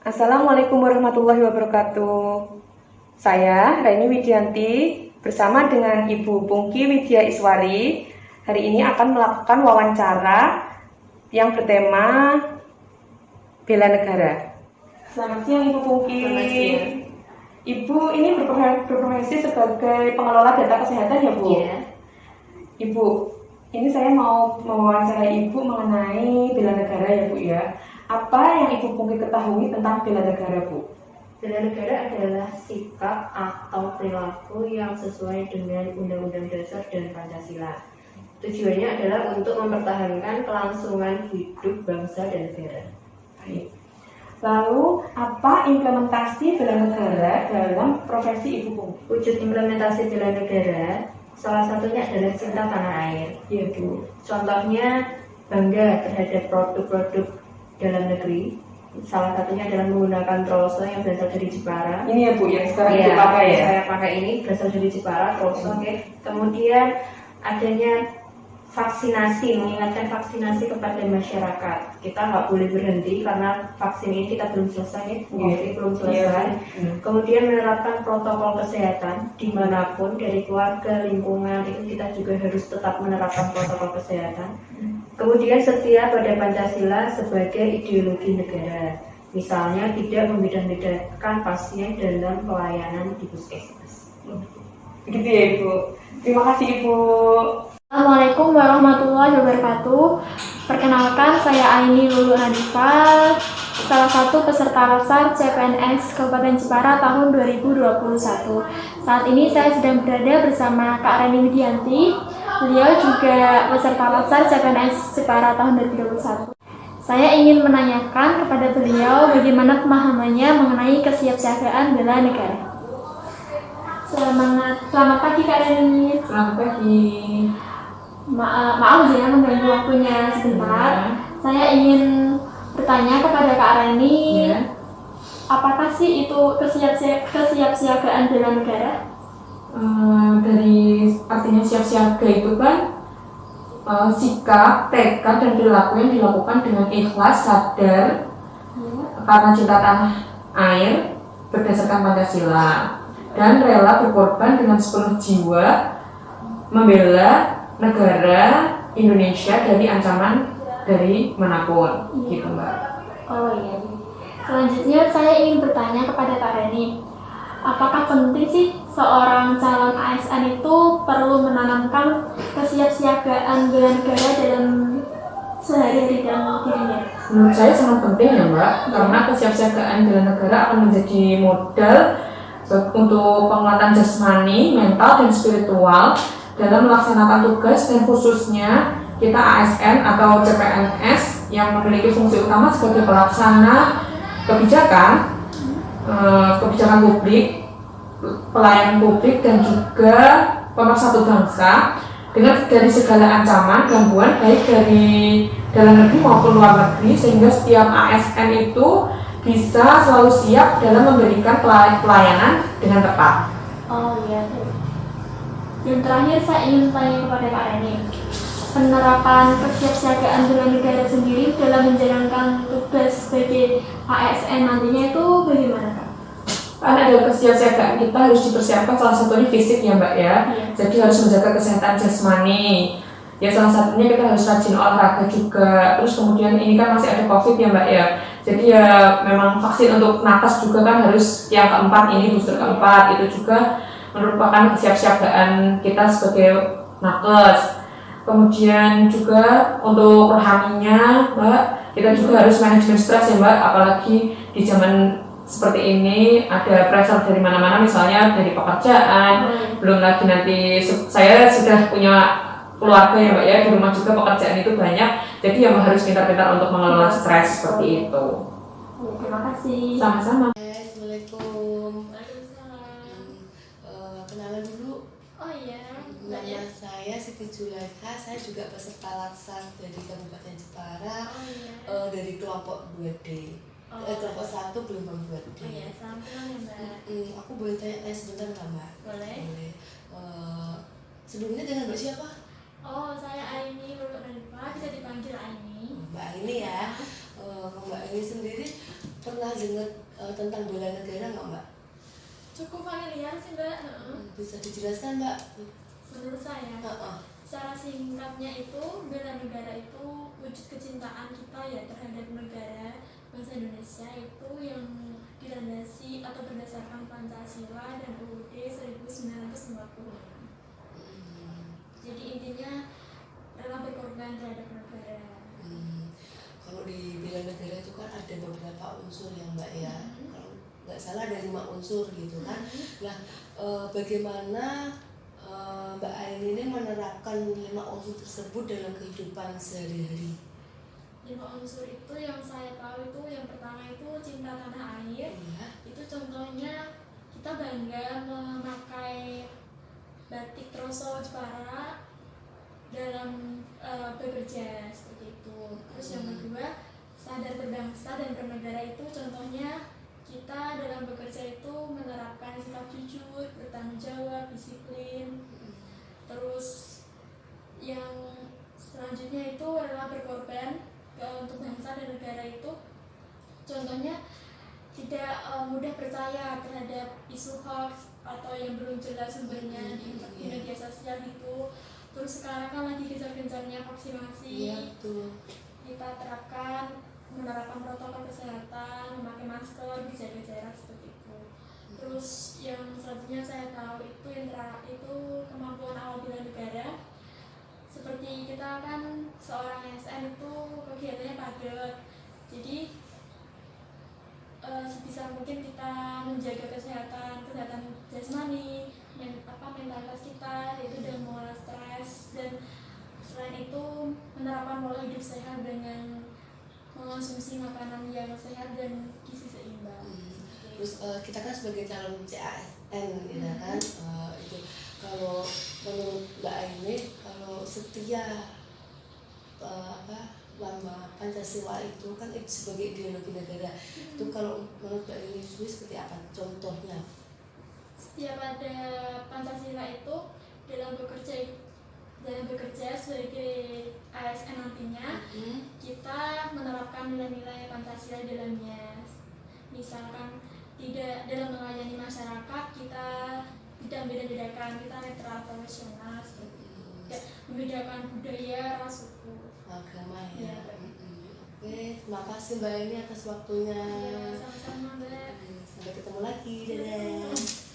Assalamualaikum warahmatullahi wabarakatuh. Saya Raini Widianti bersama dengan Ibu Pungki Widya Iswari hari ini akan melakukan wawancara yang bertema bela negara. Selamat siang Ibu Pungki. Selamat siang. Ibu ini berprofesi sebagai pengelola data kesehatan ya Bu? Iya. Ibu, ini saya mau mewawancarai Ibu mengenai bela negara ya Bu ya. Apa yang Ibu Pungki ketahui tentang bela negara, Bu? Bela negara adalah sikap atau perilaku yang sesuai dengan Undang-Undang Dasar dan Pancasila. Tujuannya adalah untuk mempertahankan kelangsungan hidup bangsa dan negara. Baik. Lalu, apa implementasi bela negara dalam profesi Ibu Pungki? Wujud implementasi bela negara salah satunya adalah cinta tanah air. Iya, Bu. Contohnya bangga terhadap produk-produk dalam negeri. Salah satunya adalah menggunakan Trolso yang berasal dari Jepara. Ini ya Bu, yang sekarang Iya, Ibu pakai ya? saya pakai ini berasal dari Jepara, Trolso. Kemudian adanya vaksinasi, mengingatkan vaksinasi kepada masyarakat. Kita nggak boleh berhenti karena vaksin ini kita belum selesai, belum selesai. Kemudian menerapkan protokol kesehatan dimanapun, dari keluarga, lingkungan, itu kita juga harus tetap menerapkan protokol kesehatan. Kemudian setia pada Pancasila sebagai ideologi negara. Misalnya tidak membeda-bedakan pasien dalam pelayanan di puskesmas. Begitu ya Ibu. Terima kasih Ibu. Assalamualaikum warahmatullahi wabarakatuh. Perkenalkan, saya Aini Lulu Hanifa, salah satu peserta Latsar CPNS Kabupaten Jepara tahun 2021. Saat ini saya sedang berada bersama Kak Raini Widianti. Beliau juga peserta Latsar CPNS Jepara tahun 2021. Saya ingin menanyakan kepada beliau bagaimana pemahamannya mengenai kesiapsiagaan bela negara. Selamat pagi Kak Raini. Selamat pagi. Maaf ya mengganggu waktunya sebentar. Saya ingin bertanya kepada Kak Raini, apakah sih itu kesiapsiagaan bela negara? Dari artinya siap-siaga itu kan sikap, tekad, dan perilaku yang dilakukan dengan ikhlas, sadar, karena cinta tanah air berdasarkan Pancasila, dan rela berkorban dengan sepenuh jiwa membela negara Indonesia dari ancaman dari manapun, gitu Mbak. Oh iya. Selanjutnya saya ingin bertanya kepada Kak Reni, apakah penting sih seorang calon ASN itu perlu menanamkan kesiapsiagaan bela negara dalam sehari-hari dalam dirinya? Menurut saya sangat penting ya Mbak, karena kesiapsiagaan bela negara akan menjadi modal untuk penguatan jasmani, mental, dan spiritual dalam melaksanakan tugas, dan khususnya kita ASN atau CPNS yang memiliki fungsi utama sebagai pelaksana kebijakan publik, pelayanan publik, dan juga pemersatu bangsa dari segala ancaman, gangguan baik dari dalam negeri maupun luar negeri, sehingga setiap ASN itu bisa selalu siap dalam memberikan pelayanan dengan tepat. Oh iya. Dan terakhir saya ingin tanya kepada Kak Reni, penerapan kesiapsiagaan bela negara sendiri dalam menjalankan tugas sebagai ASN nantinya itu bagaimana Kak? Karena ada kesiapsiagaan, kita harus dipersiapkan, salah satunya fisik ya Mbak ya. Jadi harus menjaga kesehatan jasmani. Ya salah satunya kita harus rajin olahraga juga. Terus kemudian ini kan masih ada COVID ya Mbak ya. Jadi ya memang vaksin untuk nakes juga kan harus yang keempat, ini booster keempat, itu juga merupakan kesiapsiagaan kita sebagai nakes. Kemudian juga untuk rohaninya Mbak, kita juga harus manajemen stres ya Mbak, apalagi di zaman seperti ini ada pressure dari mana-mana, misalnya dari pekerjaan, belum lagi nanti saya sudah punya keluarga ya Mbak ya, di rumah juga pekerjaan itu banyak, jadi ya harus pintar-pintar untuk mengelola stres seperti itu. Terima kasih. Sama-sama. Assalamualaikum. Kenalan dulu. Oh iya. Nama saya Siti Zulaikha. Saya juga peserta Latsar dari Kabupaten Jepara. Dari kelompok 2D. Kelompok 1 gelombang 2D. Oh iya, salam kenal ya Mbak. Aku boleh tanya sebentar nggak Mbak? Boleh. Sebelumnya dengan Mbak siapa? Oh, saya Aini Lulu Hanifa, bisa dipanggil Aini. Mbak Aini ya. Mbak Aini sendiri pernah dengar tentang bela negara nggak Mbak? Cukup familiar sih Mbak. Bisa dijelaskan Mbak? Menurut saya, secara singkatnya itu bela negara itu wujud kecintaan kita ya terhadap negara bangsa Indonesia itu yang dilandasi atau berdasarkan Pancasila dan UUD 1945. Jadi intinya rela berkorban terhadap negara. Kalau di bela negara itu kan ada beberapa unsur ya Mbak ya. Kalau nggak salah ada 5 unsur gitu kan. Nah, bagaimana Mbak Aini ini menerapkan 5 unsur tersebut dalam kehidupan sehari-hari? 5 unsur itu yang saya tahu itu yang pertama itu cinta tanah air. Iya. Itu contohnya kita bangga memakai batik Troso Jepara dalam bekerja seperti itu. Terus yang kedua, sadar berbangsa dan bernegara itu contohnya kita dalam bekerja itu menerapkan sikap jujur, bertanggung jawab, disiplin. Terus yang selanjutnya itu rela berkorban untuk bangsa dan negara itu contohnya tidak mudah percaya terhadap isu hoax atau yang belum jelas sumbernya di media sosial itu. Terus sekarang kan lagi gencar-gencarnya vaksinasi. Iya, betul. Kita menerapkan protokol kesehatan, memakai masker, menjaga jarak seperti itu. Terus yang selanjutnya saya tahu itu kemampuan awal bela negara. Seperti kita kan seorang ASN itu kegiatannya padat. Jadi sebisa mungkin kita menjaga kesehatan jasmani, mentalitas kita, yaitu dengan mengolah stres, dan selain itu menerapkan pola hidup sehat dengan mengonsumsi makanan yang sehat dan gizi seimbang. Terus kita kan sebagai calon CASN gitu kan, itu kalau menurut Mbak Aini kalau setia lambang Pancasila itu kan sebagai ideologi negara, itu kalau menurut Mbak Aini seperti apa contohnya? Setia pada Pancasila itu dalam bekerja sebagai ASN nantinya kita menerapkan nilai-nilai Pancasila dalamnya. Misalkan tidak dalam melayani masyarakat kita tidak membedakan, kita netral profesional seperti itu. Tidak membedakan budaya, ras, suku, agama ya. Oke, terima kasih Mbak Aini atas waktunya. Sama-sama Mbak. Sampai ketemu lagi, dadah.